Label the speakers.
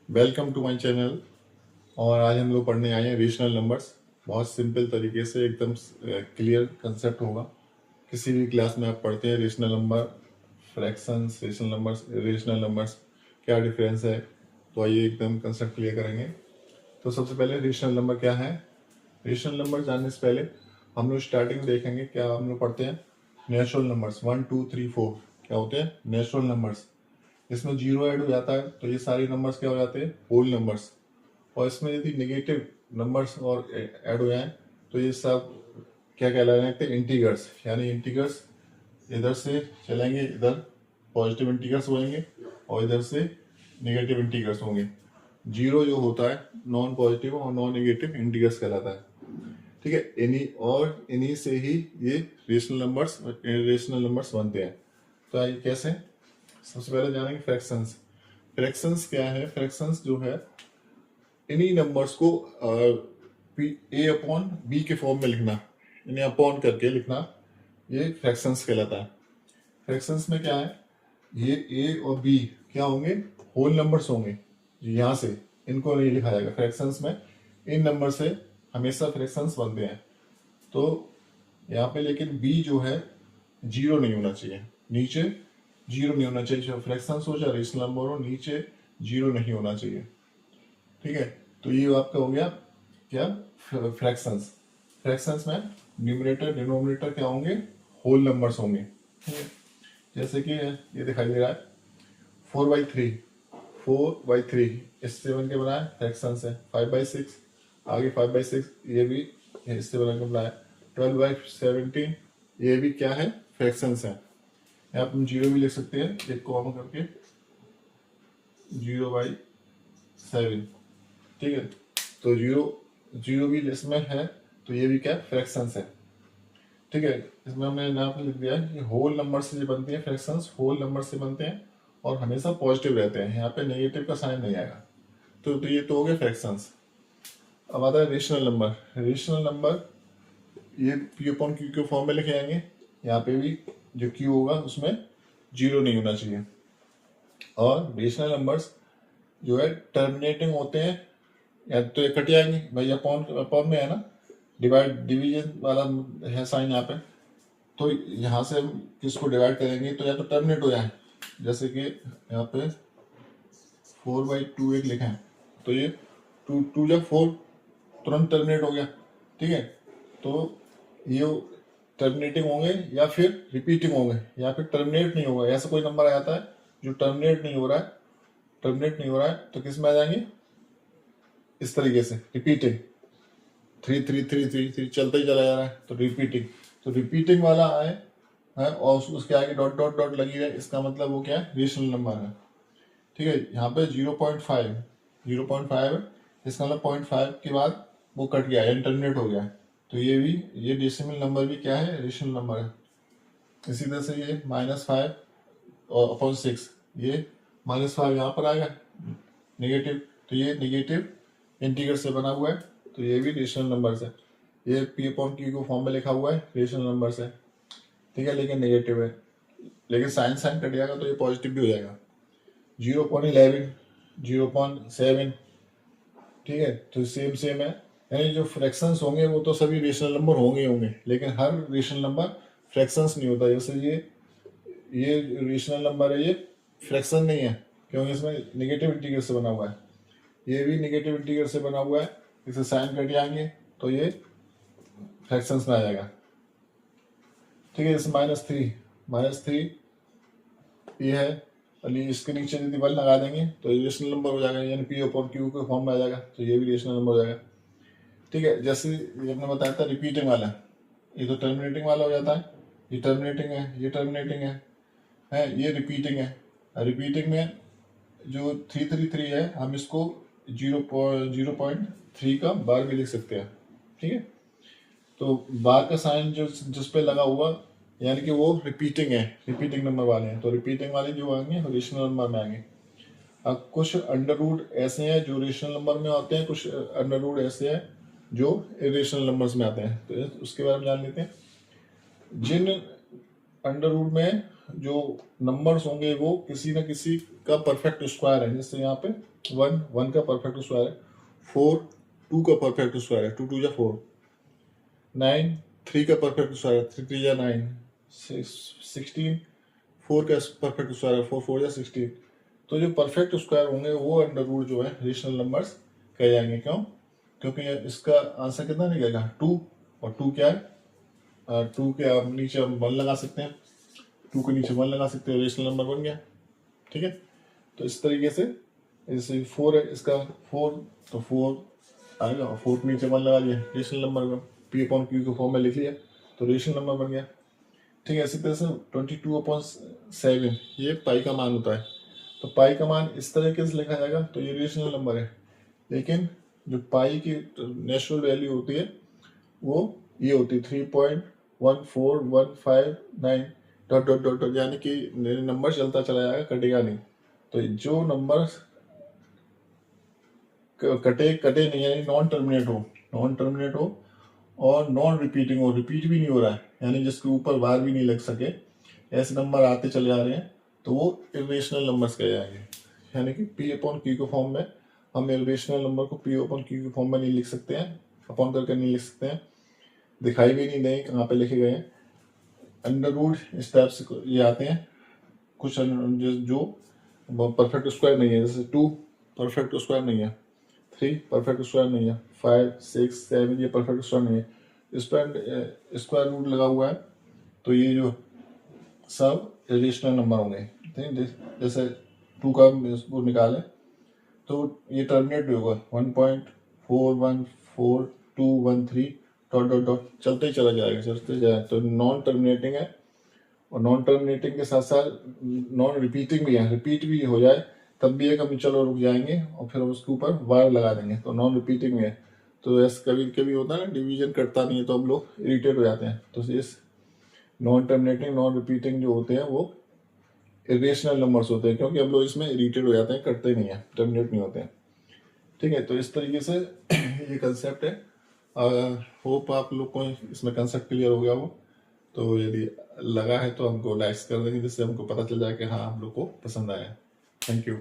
Speaker 1: Welcome to my channel. और आज हम लोग पढ़ने आए हैं रेशनल नंबर्स। बहुत सिंपल तरीके से एकदम क्लियर कंसेप्ट होगा। किसी भी क्लास में आप पढ़ते हैं rational number, fractions, rational numbers क्या डिफरेंस है, तो आइए एकदम कंसेप्ट क्लियर करेंगे। तो सबसे पहले रेशनल नंबर क्या है। रेशनल नंबर जानने से पहले हम लोग स्टार्टिंग देखेंगे क्या हम लोग पढ़ते हैं। नेचुरल नंबर्स 1 2 3 4 क्या होते हैं, नेचुरल नंबर्स। इसमें जीरो ऐड हो जाता है तो ये सारे नंबर्स क्या हो जाते हैं, होल नंबर्स। और इसमें यदि नेगेटिव नंबर्स और ऐड हो जाए तो ये सब क्या कहलाते हैं, इंटीगर्स। यानी इंटीगर्स इधर से चलेंगे, इधर पॉजिटिव इंटीगर्स होंगे और इधर से नेगेटिव इंटीगर्स होंगे। जीरो जो होता है नॉन पॉजिटिव और नॉन नेगेटिव इंटीगर्स कहलाता है। ठीक है, इन्हीं से ही ये रेशनल नंबर्स बनते हैं। तो आइए कैसे, सबसे पहले जानेंगे फ्रैक्शंस। फ्रैक्शंस क्या है, फ्रैक्शंस जो है इन्हीं नंबर्स को ए अपॉन बी के फॉर्म में लिखना, इन्हें अपॉन करके लिखना, ये फ्रैक्शंस कहलाता है। फ्रैक्शंस में क्या है, ये ए और बी क्या होंगे, होल नंबर्स होंगे। यहाँ से इनको नहीं लिखा जाएगा फ्रैक्शंस में, इन नंबर से हमेशा फ्रैक्शंस बनते हैं। तो यहाँ पे लेकिन बी जो है जीरो नहीं होना चाहिए, नीचे जीरो नहीं होना चाहिए। जो फ्रैक्शंस हो चाहे रेशनल नंबर हो, नीचे जीरो नहीं होना चाहिए। ठीक है, तो ये आपका हो गया क्या, फ्रैक्शंस। फ्रैक्शंस में न्यूमरेटर डिनोमिनेटर क्या होंगे, होल नंबर्स होंगे। ठीक है, जैसे कि ये दिखाई दे रहा है 4/3, 4/3 इससे बन के बनाया फ्रैक्शंस है। 5/6 आगे 5/6 ये भी इससे बन के बनाया। 12/17 ये भी क्या है, फ्रैक्शंस है। यहाँ पर जीरो भी लिख सकते हैं, एक कॉमा करके 0/7। ठीक है, तो जीरो जीरो भी इसमें है, तो ये भी क्या फ्रैक्शंस है। ठीक है, इसमें हमने नाम लिख दिया है कि होल नंबर से जो बनती है फ्रैक्शंस, होल नंबर से बनते हैं और हमेशा पॉजिटिव रहते हैं, यहाँ पे नेगेटिव का साइन नहीं आएगा। तो ये तो हो गए फ्रैक्शंस। अब आता है रेशनल नंबर। रेशनल नंबर ये पी अपॉन क्यू के फॉर्म में लिखे जाएंगे। यहाँ पे भी जो क्यू होगा उसमें जीरो नहीं होना चाहिए। और रेशनल नंबर्स जो है टर्मिनेटिंग होते हैं, या तो ये कट जाएंगे भाई, अपॉन अपॉन में है ना, डिवीजन वाला है साइन यहाँ पे। तो यहाँ से हम किसको डिवाइड करेंगे तो या तो टर्मिनेट हो जाए, जैसे कि यहाँ पे 4/2 एक लिखा है, तो ये 2 जब 4 तुरंत टर्मिनेट हो गया। ठीक है, तो ये टर्मिनेटिंग होंगे या फिर रिपीटिंग होंगे, या फिर टर्मिनेट नहीं होगा। ऐसा कोई नंबर आ जाता है जो टर्मिनेट नहीं हो रहा है, तो किस में आ जाएंगे, इस तरीके से रिपीटिंग। 3 3 3 3 3 चलता ही चला जा रहा है तो रिपीटिंग। तो रिपीटिंग वाला आए है और उसके आगे डॉट डॉट डॉट लगी है, इसका मतलब वो क्या है, रेशनल नंबर है। ठीक है, यहाँ पे 0.5 है, इसका मतलब 0.5 के बाद वो कट गया, टर्मिनेट हो गया है। तो ये डेसिमल नंबर भी क्या है, रेशनल नंबर है। इसी तरह से ये -5 और अपॉन 6, ये -5 यहाँ पर आएगा नेगेटिव, तो ये नेगेटिव इंटीग्रल से बना हुआ है, तो ये भी रेशनल नंबर है। ये पी अपॉन क्यू को फॉर्म में लिखा हुआ है, रेशनल नंबर है। ठीक है, लेकिन नेगेटिव है, लेकिन साइन साइन कट जाएगा तो ये पॉजिटिव भी हो जाएगा। 0.11, 0.7। ठीक है, तो सेम है। यानी जो फ्रैक्शंस होंगे वो तो सभी रेशनल नंबर होंगे, लेकिन हर रेशनल नंबर फ्रैक्शंस नहीं होता। जैसे ये रेशनल नंबर है, ये फ्रैक्शन नहीं है क्योंकि इसमें नेगेटिव इंटीग्रल से बना हुआ है। ये भी नेगेटिव इंटीग्रल से बना हुआ है, इसे साइन कट जाएंगे तो ये फ्रैक्शंस में आ जाएगा। ठीक है, जैसे -3 ये है, और इसके नीचे यदि 1 लगा देंगे तो ये रेशनल नंबर हो जाएगा, यानी पी अपॉन क्यू के फॉर्म में आ जाएगा, तो ये भी रेशनल नंबर हो जाएगा। ठीक है, जैसे ये हमने बताया था रिपीटिंग वाला, ये तो टर्मिनेटिंग वाला हो जाता है, ये टर्मिनेटिंग है, ये टर्मिनेटिंग है ये रिपीटिंग है। रिपीटिंग में जो 333 है, हम इसको 0.3 का बार भी लिख सकते हैं। ठीक है, तो बार का साइन जो जिस पे लगा हुआ यानी कि वो रिपीटिंग है, रिपीटिंग नंबर वाले हैं, तो रिपीटिंग वाले जो आएंगे रेशनल नंबर में आएंगे। अब कुछ अंडर रूट ऐसे हैं जो रेशनल नंबर में आते हैं, कुछ अंडर रूट ऐसे हैं जो इरेशनल नंबर्स में आते हैं, तो उसके बारे में जान लेते हैं। जिन अंडर रूट में जो नंबर्स होंगे वो किसी ना किसी का परफेक्ट स्क्वायर है। जैसे यहाँ पे 1 का परफेक्ट स्क्वायर है, 4 2 का परफेक्ट स्क्वायर है, 2 2 जा 4, 9 3 का परफेक्ट स्क्वायर है, 3 3 जा 9, 16 4 का परफेक्ट स्क्वायर है, 4 4 जा 16। तो जो परफेक्ट स्क्वायर होंगे वो अंडर रूट जो है रेशनल नंबर्स कहे जाएंगे। क्यों? क्योंकि इसका आंसर कितना निकलेगा 2, और 2 क्या है 2 के आप नीचे हम 1 लगा सकते हैं, 2 के नीचे 1 लगा सकते हैं, रेशनल नंबर बन गया। ठीक है, तो इस तरीके से जैसे 4 है, इसका 4 तो 4 आएगा, और 4 के नीचे 1 लगा लिया, रेशनल नंबर में P अपॉन Q के फॉर्म में लिख लिया तो रेशनल नंबर बन गया। ठीक है, इसी तरह से 22/7 ये पाई का मान होता है। तो पाई का मान इस तरीके से लिखा जाएगा, तो ये रेशनल नंबर है। लेकिन जो पाई की नेचुरल वैल्यू होती है वो ये होती है 3.14159 डॉट डॉट डॉट डॉट, यानी कि नंबर चलता चला जाएगा, कटेगा नहीं। तो जो नंबर कटे नहीं, यानी नॉन टर्मिनेट हो और नॉन रिपीटिंग हो, रिपीट भी नहीं हो रहा है, यानी जिसके ऊपर बार भी नहीं लग सके, ऐसे नंबर आते चले जा रहे हैं, तो वो इरेशनल नंबर्स कहे जाएंगे। यानी कि P अपॉन Q के फॉर्म में हम इरेशनल नंबर को P अपॉन Q के फॉर्म में नहीं लिख सकते हैं, अपॉन करके नहीं लिख सकते हैं, दिखाई भी नहीं देंगे कहाँ पे लिखे गए हैं। अंडर रूट इस टाइप से ये आते हैं कुछ जो परफेक्ट स्क्वायर नहीं है, जैसे 2 परफेक्ट स्क्वायर नहीं है, 3 परफेक्ट स्क्वायर नहीं है, 5 6 7 ये परफेक्ट स्क्वायर नहीं है, इस पर स्क्वायर रूट लगा हुआ है, तो ये जो सब इरेशनल नंबर होंगे। ठीक है, जैसे 2 का वो निकालें तो ये टर्मिनेट भी होगा 1.4142113 डॉट डॉट डॉट चलते ही चला जाएगा, चलते जाए, तो नॉन टर्मिनेटिंग है। और नॉन टर्मिनेटिंग के साथ साथ नॉन रिपीटिंग भी है, रिपीट भी हो जाए तब भी एक हम चलो रुक जाएंगे और फिर उसके ऊपर वार लगा देंगे, तो नॉन रिपीटिंग में है। तो ऐसे कभी कभी होता है ना, डिवीजन करता नहीं है तो हम लोग इरिटेट हो जाते हैं। तो इस नॉन टर्मिनेटिंग नॉन रिपीटिंग जो होते हैं वो इरेशनल नंबर्स होते हैं, क्योंकि हम लोग इसमें इरिटेट हो जाते हैं, करते नहीं है, टर्मिनेट नहीं होते हैं। ठीक है, तो इस तरीके से ये कंसेप्ट है। होप आप लोग को इसमें कंसेप्ट क्लियर हो गया हो। तो यदि लगा है तो हमको लाइक्स कर देंगे, जिससे हमको पता चल जाए कि हाँ हम लोग को पसंद आया। Thank you.